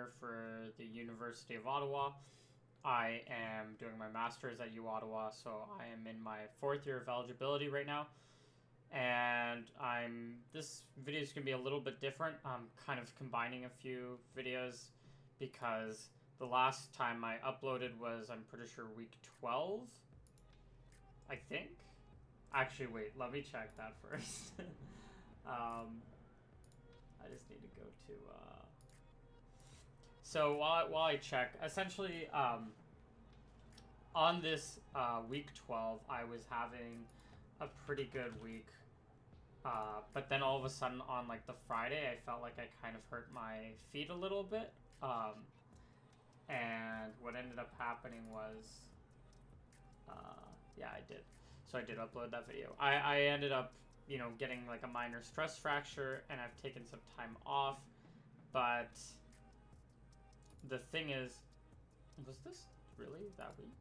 year for the University of Ottawa. I am doing my master's at U Ottawa, so I am in my 4th year of eligibility right now. And this video is going to be a little bit different. I'm kind of combining a few videos because the last time I uploaded was, I'm pretty sure, week 12, I think. Actually, wait, let me check that first. I just need to go to... So while I check, essentially, on this week 12, I was having a pretty good week. But then all of a sudden on like the Friday, I felt like I kind of hurt my feet a little bit. And what ended up happening was, yeah, I did. So I did upload that video. I ended up, getting like a minor stress fracture, and I've taken some time off. But the thing is, was this really that week?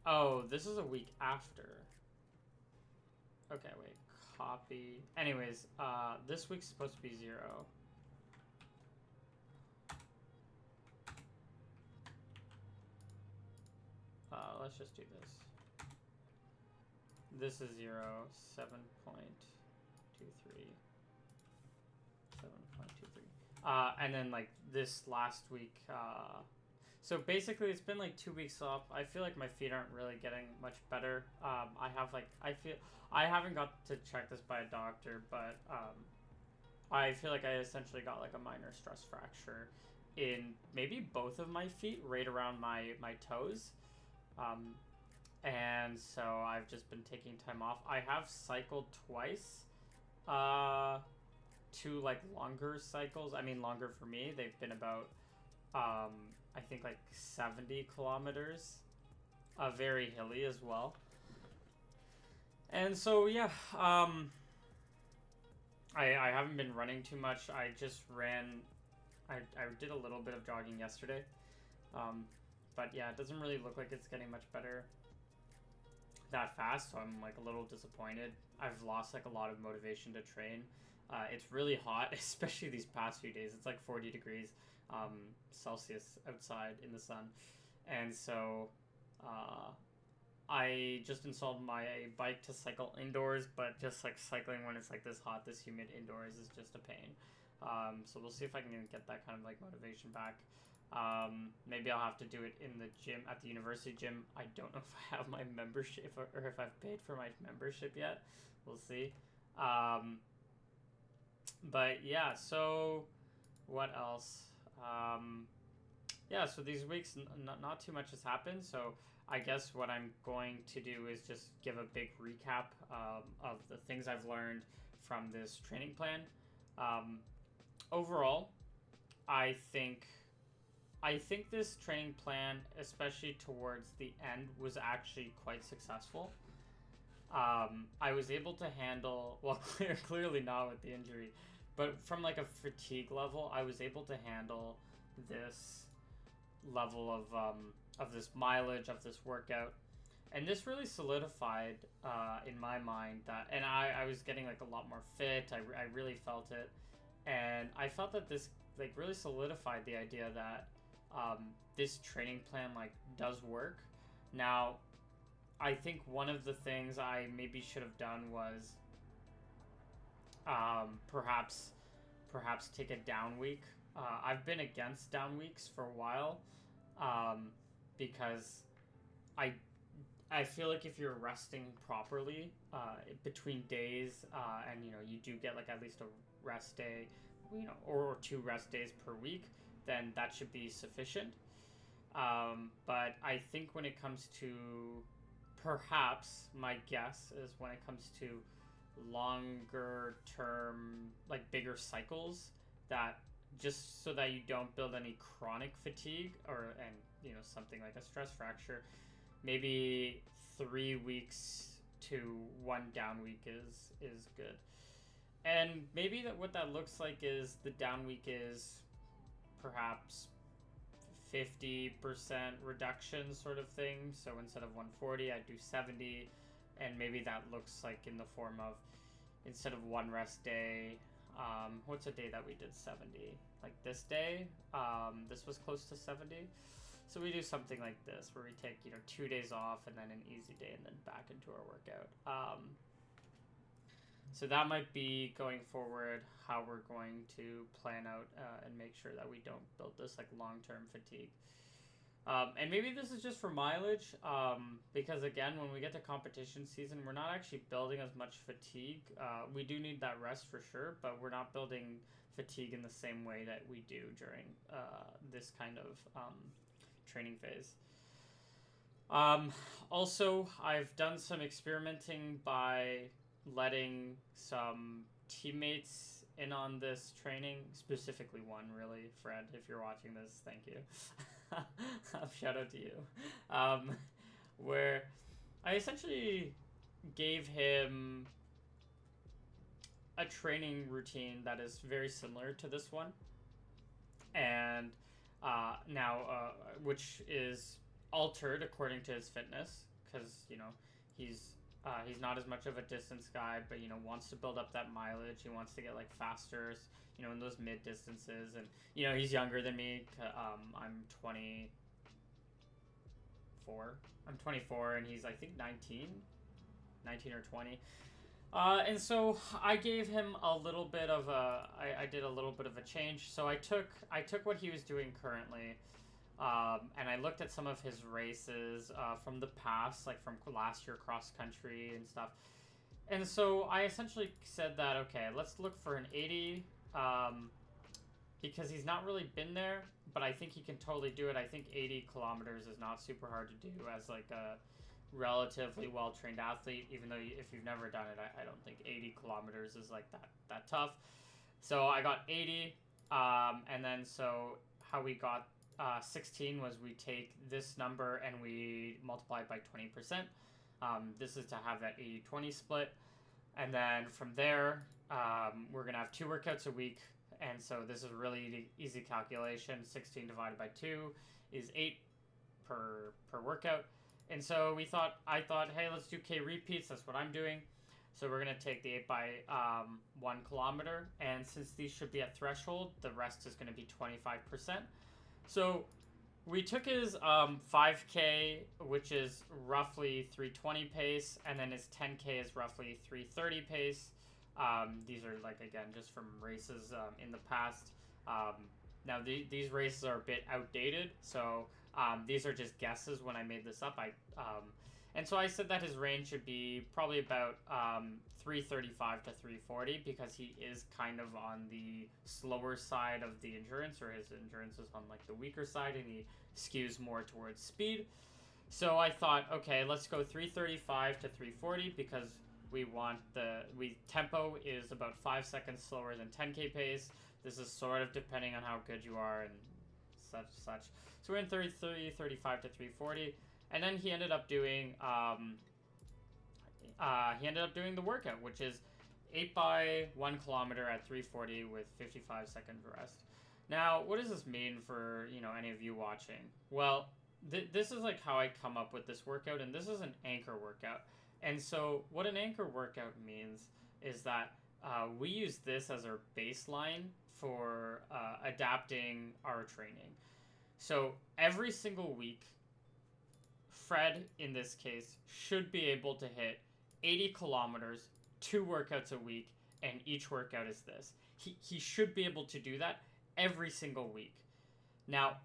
Oh, this is a week after. Okay, wait. Copy. Anyways, this week's supposed to be 0. Let's just do this. This is 0, 7.23. 7.23. And then like this last week, so basically it's been like 2 weeks off. I feel like my feet aren't really getting much better. I haven't got to check this by a doctor, but I feel like I essentially got like a minor stress fracture in maybe both of my feet, right around my toes. And so I've just been taking time off. I have cycled twice, 2 like longer cycles. I mean, longer for me. They've been about, I think like 70 kilometers, very hilly as well. And so, yeah, I haven't been running too much. I just ran, I did a little bit of jogging yesterday. But yeah, it doesn't really look like it's getting much better that fast, so I'm like a little disappointed. I've lost like a lot of motivation to train. It's really hot, especially these past few days. It's like 40 degrees Celsius outside in the sun. And so I just installed my bike to cycle indoors, but just like cycling when it's like this hot, this humid indoors is just a pain. So we'll see if I can get that kind of like motivation back. Maybe I'll have to do it in the gym, at the university gym. I don't know if I have my membership or if I've paid for my membership yet. We'll see. But yeah, so what else? Yeah, so these weeks, not too much has happened. So I guess what I'm going to do is just give a big recap of the things I've learned from this training plan. Overall, I think this training plan, especially towards the end, was actually quite successful. I was able to handle, well, clearly not with the injury, but from like a fatigue level, I was able to handle this level of this mileage, of this workout. And this really solidified in my mind that, and I was getting like a lot more fit. I really felt it. And I felt that this like really solidified the idea that this training plan like does work. Now, I think one of the things I maybe should have done was perhaps take a down week. I've been against down weeks for a while because I feel like if you're resting properly between days and you do get like at least a rest day, or 2 rest days per week, then that should be sufficient. But I think when it comes to, perhaps my guess is when it comes to longer term, like bigger cycles, that just so that you don't build any chronic fatigue and something like a stress fracture, maybe 3 weeks to 1 down week is good. And maybe what that looks like is the down week is perhaps 50% reduction sort of thing. So instead of 140, I do 70, and maybe that looks like in the form of, instead of 1 rest day, What's a day that we did 70? Like this day, this was close to 70. So we do something like this where we take, 2 days off and then an easy day and then back into our workout. So that might be going forward how we're going to plan out and make sure that we don't build this like long-term fatigue. And maybe this is just for mileage, because again, when we get to competition season, we're not actually building as much fatigue. We do need that rest for sure, but we're not building fatigue in the same way that we do during this kind of training phase. Also, I've done some experimenting by letting some teammates in on this training, specifically one, really. Fred, if you're watching this, thank you. Shout out to you. Where I essentially gave him a training routine that is very similar to this one, and now which is altered according to his fitness, because he's not as much of a distance guy, but wants to build up that mileage. He wants to get like faster, in those mid distances, and he's younger than me. I'm 24. I'm 24, and he's I think 19 or 20. And so I gave him a little bit of I did a little bit of a change. So I took what he was doing currently, and I looked at some of his races from the past, like from last year cross country and stuff. And so I essentially said that, okay, let's look for an 80, because he's not really been there, but I think he can totally do it. I think 80 kilometers is not super hard to do as like a relatively well-trained athlete, even though if you've never done it, I don't think 80 kilometers is like that tough. So I got 80, and then so how we got 16 was we take this number and we multiply it by 20%. This is to have that 80-20 split. And then from there, we're going to have 2 workouts a week. And so this is a really easy calculation. 16 divided by 2 is 8 per workout. And so I thought, hey, let's do K repeats. That's what I'm doing. So we're going to take the 8 by 1 kilometer. And since these should be at threshold, the rest is going to be 25%. So we took his 5K, which is roughly 320 pace, and then his 10K is roughly 330 pace. These are, like, again, just from races in the past. Now, these races are a bit outdated, so these are just guesses when I made this up. And so I said that his range should be probably about 335 to 340, because he is kind of on the slower side of the endurance, or his endurance is on like the weaker side, and he skews more towards speed. So I thought, okay, let's go 335 to 340, because we want tempo is about 5 seconds slower than 10K pace. This is sort of depending on how good you are and such. So we're in 335 to 340. And then he ended up doing the workout, which is 8 by 1 kilometer at 340 with 55 seconds rest. Now, what does this mean for any of you watching? Well, this is like how I come up with this workout, and this is an anchor workout. And so what an anchor workout means is that we use this as our baseline for adapting our training. So every single week, Fred, in this case, should be able to hit 80 kilometers, 2 workouts a week, and each workout is this. He should be able to do that every single week. Now,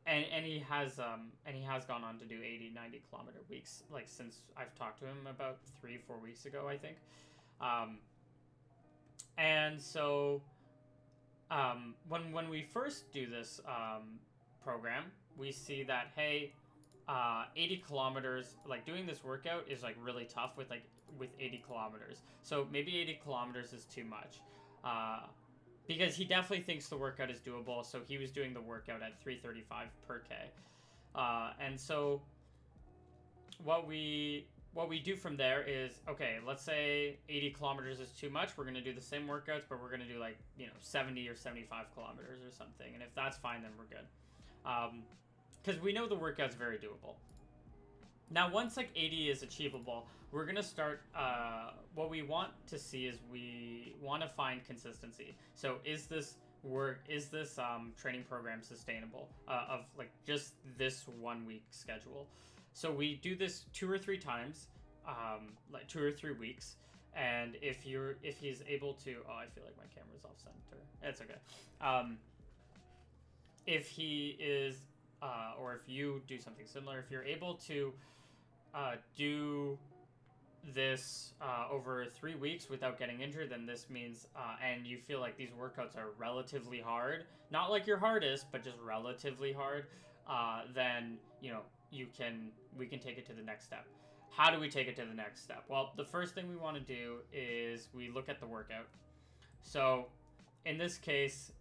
and he has gone on to do 80, 90 kilometer weeks, like since I've talked to him about 3-4 weeks ago, I think. And so, when we first do this program, we see that, hey, 80 kilometers, like doing this workout is like really tough with 80 kilometers. So maybe 80 kilometers is too much. Because he definitely thinks the workout is doable, so he was doing the workout at 335 per K. And so what we do from there is, okay, let's say 80 kilometers is too much. We're going to do the same workouts, but we're going to do 70 or 75 kilometers or something. And if that's fine, then we're good. Because we know the workout's very doable. Now, once like 80 is achievable, we're gonna start. What we want to see is we want to find consistency. So, is this work? Is this training program sustainable? Of like just this 1 week schedule. So we do this 2 or 3 times, like 2 or 3 weeks. And if he's able to, oh, I feel like my camera's off center. It's okay. If he is, or if you do something similar, if you're able to do this over 3 weeks without getting injured, then this means, and you feel like these workouts are relatively hard, not like your hardest, but just relatively hard, then we can take it to the next step. How do we take it to the next step? Well, the first thing we want to do is we look at the workout. So in this case,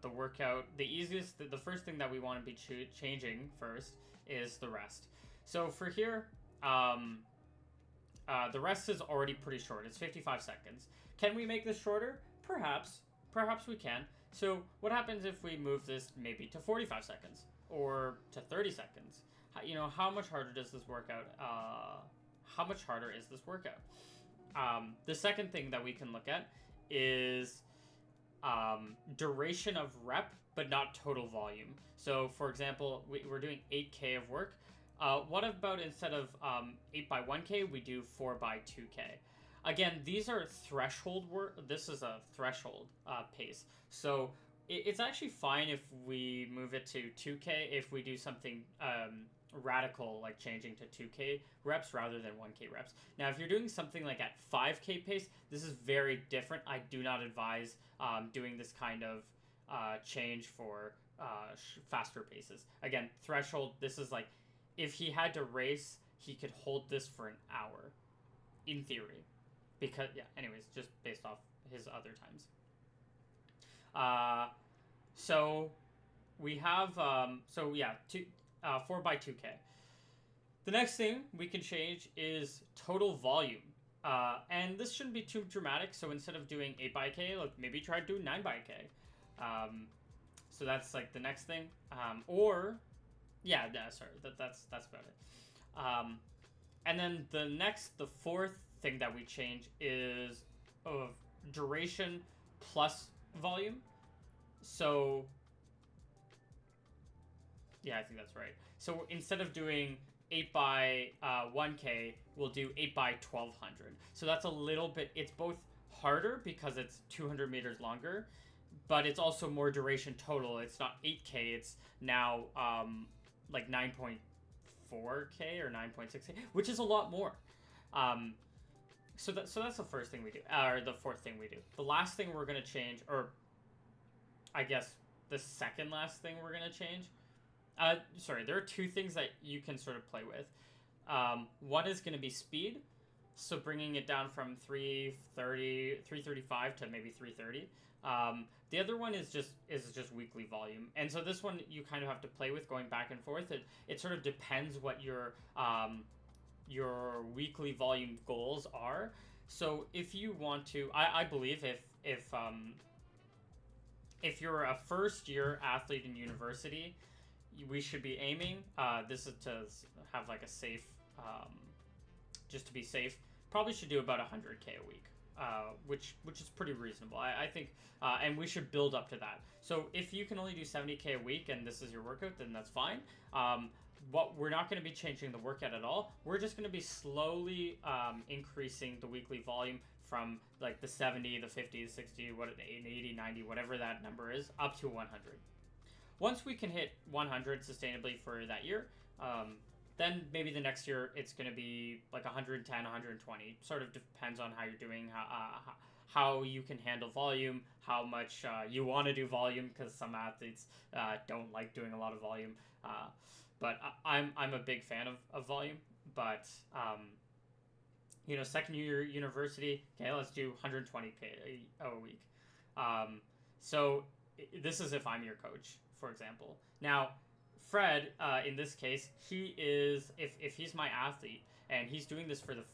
the workout, the first thing that we want to be changing first is the rest. So for here, the rest is already pretty short. It's 55 seconds. Can we make this shorter? Perhaps. Perhaps we can. So what happens if we move this maybe to 45 seconds or to 30 seconds? How much harder does this workout? How much harder is this workout? The second thing that we can look at is duration of rep, but not total volume. So, for example, we're doing 8K of work. What about instead of 8 by 1K, we do 4 by 2K? Again, these are threshold work. This is a threshold pace. So it's actually fine if we move it to 2K if we do something radical, like changing to 2K reps rather than 1K reps. Now, if you're doing something like at 5K pace, this is very different. I do not advise doing this kind of change for faster paces. Again, threshold, this is like, if he had to race, he could hold this for an hour, in theory. Because, yeah, anyways, just based off his other times. So we have, 4 by 2K. The next thing we can change is total volume. And this shouldn't be too dramatic, so instead of doing 8 by K, maybe try to do 9 by K. So that's like the next thing. That's about it. And then the fourth thing that we change is duration plus volume. So yeah, I think that's right. So instead of doing 8 by 1K, we'll do 8 by 1200. So that's a little bit, it's both harder because it's 200 meters longer, but it's also more duration total. It's not 8K, it's now like 9.4K or 9.6K, which is a lot more. So that's the first thing we do, or the fourth thing we do. The last thing we're going to change, or I guess the second last thing we're going to change, there are two things that you can sort of play with. One is going to be speed, so bringing it down from 335 to maybe 330. The other one is just weekly volume, and so this one you kind of have to play with, going back and forth. It sort of depends what your weekly volume goals are. So if you want to, I believe if you're a first year athlete in university, we should be aiming, this is to have like a safe, just to be safe, probably should do about 100K a week, which is pretty reasonable, I think, and we should build up to that. So if you can only do 70K a week and this is your workout, then that's fine. We're not going to be changing the workout at all. We're just going to be slowly increasing the weekly volume from like the 70, the 50, the 60, 80, 90, whatever that number is, up to 100. Once we can hit 100 sustainably for that year, then maybe the next year it's going to be like 110, 120. Sort of depends on how you're doing, how you can handle volume, how much you want to do volume, because some athletes don't like doing a lot of volume. But I'm a big fan of volume. But second year university, okay, let's do 120K a week. So this is if I'm your coach, for example. Now, Fred, in this case, he is, if he's my athlete and he's doing this for the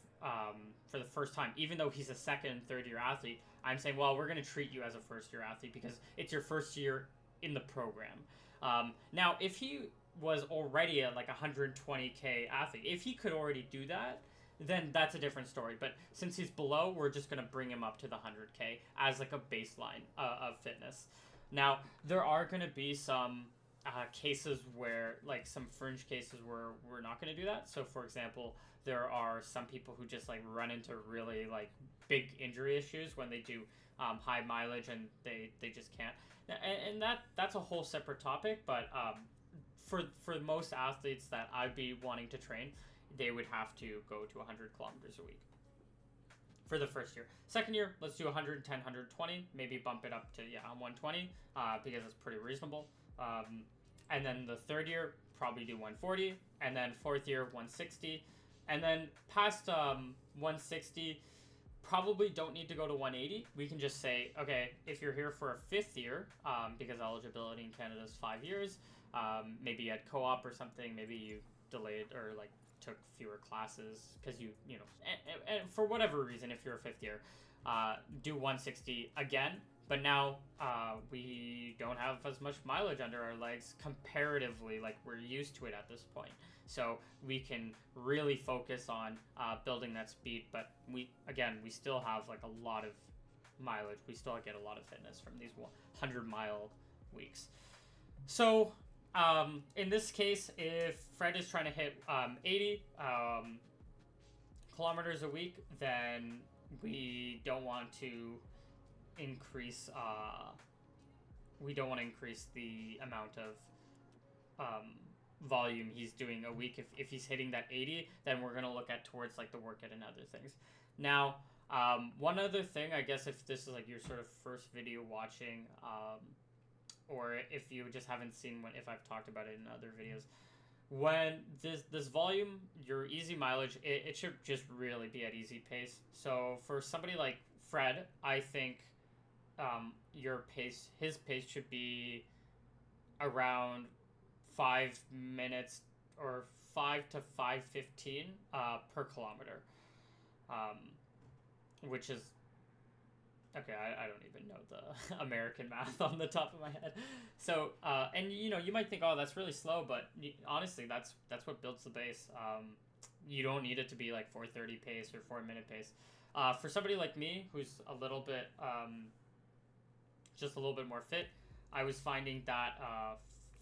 first time, even though he's a second and third year athlete, I'm saying, well, we're going to treat you as a first year athlete because it's your first year in the program. Now, if he was already a like 120K athlete. If he could already do that, then that's a different story. But since he's below, we're just gonna bring him up to the 100K as like a baseline of fitness. Now there are gonna be some cases where like some fringe cases where we're not gonna do that. So for example, there are some people who just like run into really like big injury issues when they do high mileage and they just can't. And that's a whole separate topic. But for most athletes that I'd be wanting to train, they would have to go to 100 kilometers a week for the first year. Second year, let's do 110, 120, maybe bump it up to 120 because it's pretty reasonable. And then the third year, probably do 140, and then fourth year 160, and then past 160, probably don't need to go to 180. We can just say, okay, if you're here for a fifth year, because eligibility in Canada is 5 years, maybe you had co-op or something, maybe you delayed or like took fewer classes because you know, and for whatever reason, if you're a fifth year, do 160 again. But now we don't have as much mileage under our legs comparatively, like we're used to it at this point. So we can really focus on building that speed. But we still have like a lot of mileage. We still get a lot of fitness from these 100-mile weeks. So in this case, if Fred is trying to hit 80 kilometers a week, then we don't want to increase the amount of volume he's doing a week. If he's hitting that 80, then we're going to look at towards like the workout and other things. Now, one other thing, I guess if this is like your sort of first video watching, or if you just haven't seen if I've talked about it in other videos, when this volume, your easy mileage, it should just really be at easy pace. So for somebody like Fred, I think his pace should be around 5 minutes or 5 to 5:15 per kilometer, which is okay. I don't even know the American math on the top of my head. So and you might think, oh, that's really slow, but honestly, that's what builds the base. You don't need it to be like 4:30 pace or 4-minute pace. For somebody like me who's a little bit just a little bit more fit, I was finding that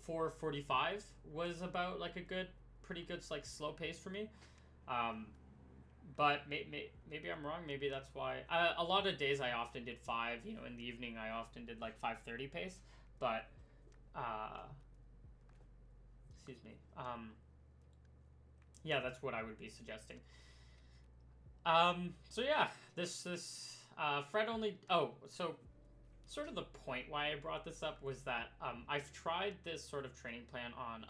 4:45 was about like a pretty good like slow pace for me. But maybe I'm wrong. Maybe that's why. A lot of days I often did 5. In the evening I often did like 5:30 pace. But excuse me. Yeah, that's what I would be suggesting. So yeah, this Fred only. Oh, so sort of the point why I brought this up was that I've tried this sort of training plan on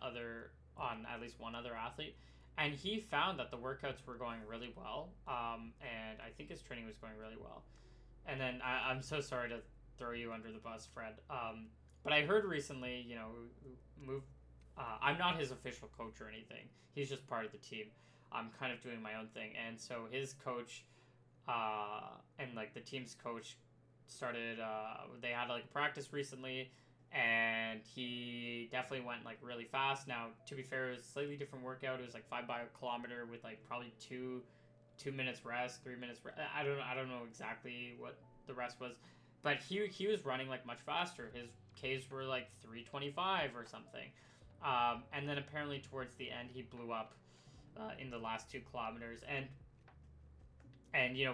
at least one other athlete, and he found that the workouts were going really well, and I think his training was going really well. And then I'm so sorry to throw you under the bus, Fred, but I heard recently, I'm not his official coach or anything. He's just part of the team. I'm kind of doing my own thing, and so his coach and like the team's coach started they had like a practice recently, and he definitely went like really fast. Now, to be fair, it was a slightly different workout. It was like 5 by a kilometer with like probably 2 minutes rest, 3 minutes rest. I don't know exactly what the rest was, but he was running like much faster. His Ks were like 3:25 or something, and then apparently towards the end he blew up in the last 2 kilometers, and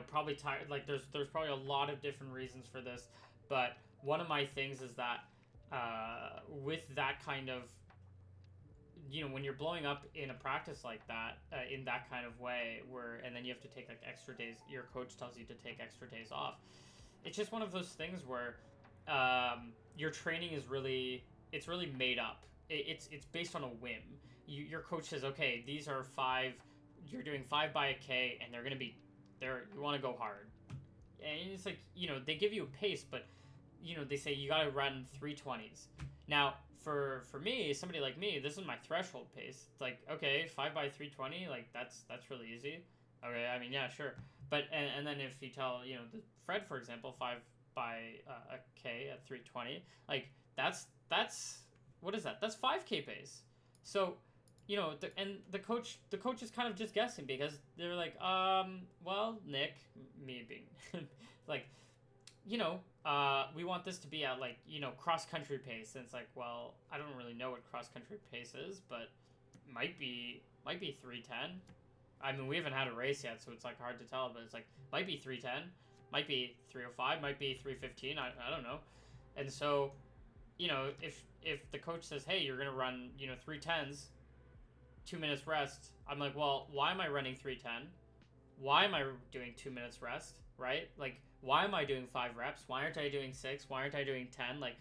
probably tired. Like there's probably a lot of different reasons for this, but one of my things is that with that kind of when you're blowing up in a practice like that, in that kind of way, and then you have to take like extra days, your coach tells you to take extra days off. It's just one of those things where your training is really made up. It's based on a whim. Your coach says, okay, these are 5. You're doing 5 by a K, and they're gonna be there. You want to go hard, and it's like they give you a pace, but they say you gotta run 3:20s. Now, for me, somebody like me, this is my threshold pace. It's like, okay, 5 by 3:20, like that's really easy. Okay, I mean, yeah, sure. But and then if you tell the Fred, for example, 5 by a K at 3:20, like that's what is that? That's 5K pace. So, the coach is kind of just guessing because they're like, well, Nick, me being like, we want this to be at like, cross country pace. And it's like, well, I don't really know what cross country pace is, but might be 310. I mean, we haven't had a race yet, so it's like hard to tell, but it's like might be 310, might be 305, might be 315. I don't know. And so, if the coach says, "Hey, you're gonna run, 310s, 2 minutes rest," I'm like, well, why am I running 310? Why am I doing 2 minutes rest? Right? Like, why am I doing 5 reps? Why aren't I doing 6? Why aren't I doing 10? Like,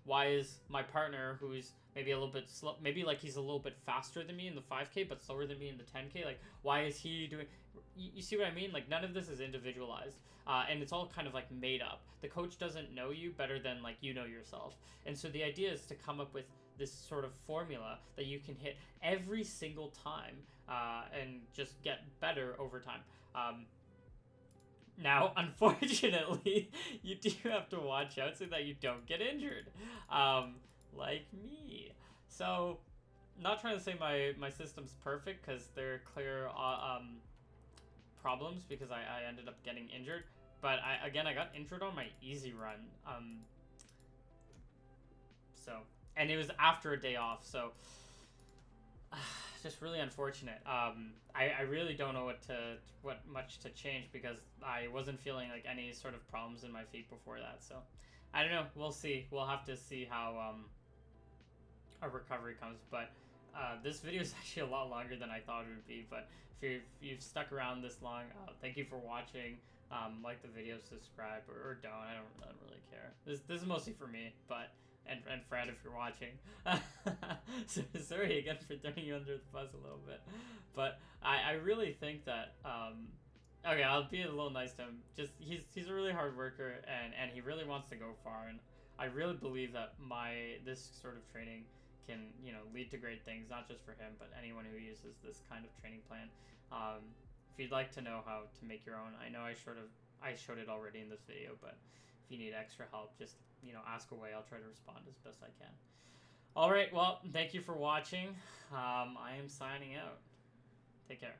why is my partner, who's maybe a little bit slow, maybe like he's a little bit faster than me in the 5K, but slower than me in the 10K? Like, why is he doing? You see what I mean? Like, none of this is individualized, and it's all kind of like made up. The coach doesn't know you better than like you know yourself, and so the idea is to come up with this sort of formula that you can hit every single time, and just get better over time. Now, unfortunately, you do have to watch out so that you don't get injured, like me. So, not trying to say my system's perfect, because there are clear problems, because I ended up getting injured. But I got injured on my easy run. So, and it was after a day off, so just really unfortunate. I really don't know what much to change, because I wasn't feeling like any sort of problems in my feet before that. So I don't know. We'll see. We'll have to see how our recovery comes. But this video is actually a lot longer than I thought it would be. But if you've stuck around this long, thank you for watching. Like the video, subscribe, or don't. I don't really care. This is mostly for me, but. And Fred, if you're watching. So, sorry again for throwing you under the bus a little bit. But I really think that, okay, I'll be a little nice to him. Just, he's a really hard worker, and he really wants to go far. And I really believe that this sort of training can, lead to great things, not just for him, but anyone who uses this kind of training plan. If you'd like to know how to make your own, I know I showed it already in this video, but if you need extra help, just ask away. I'll try to respond as best I can. All right, well, thank you for watching. I am signing out. Take care.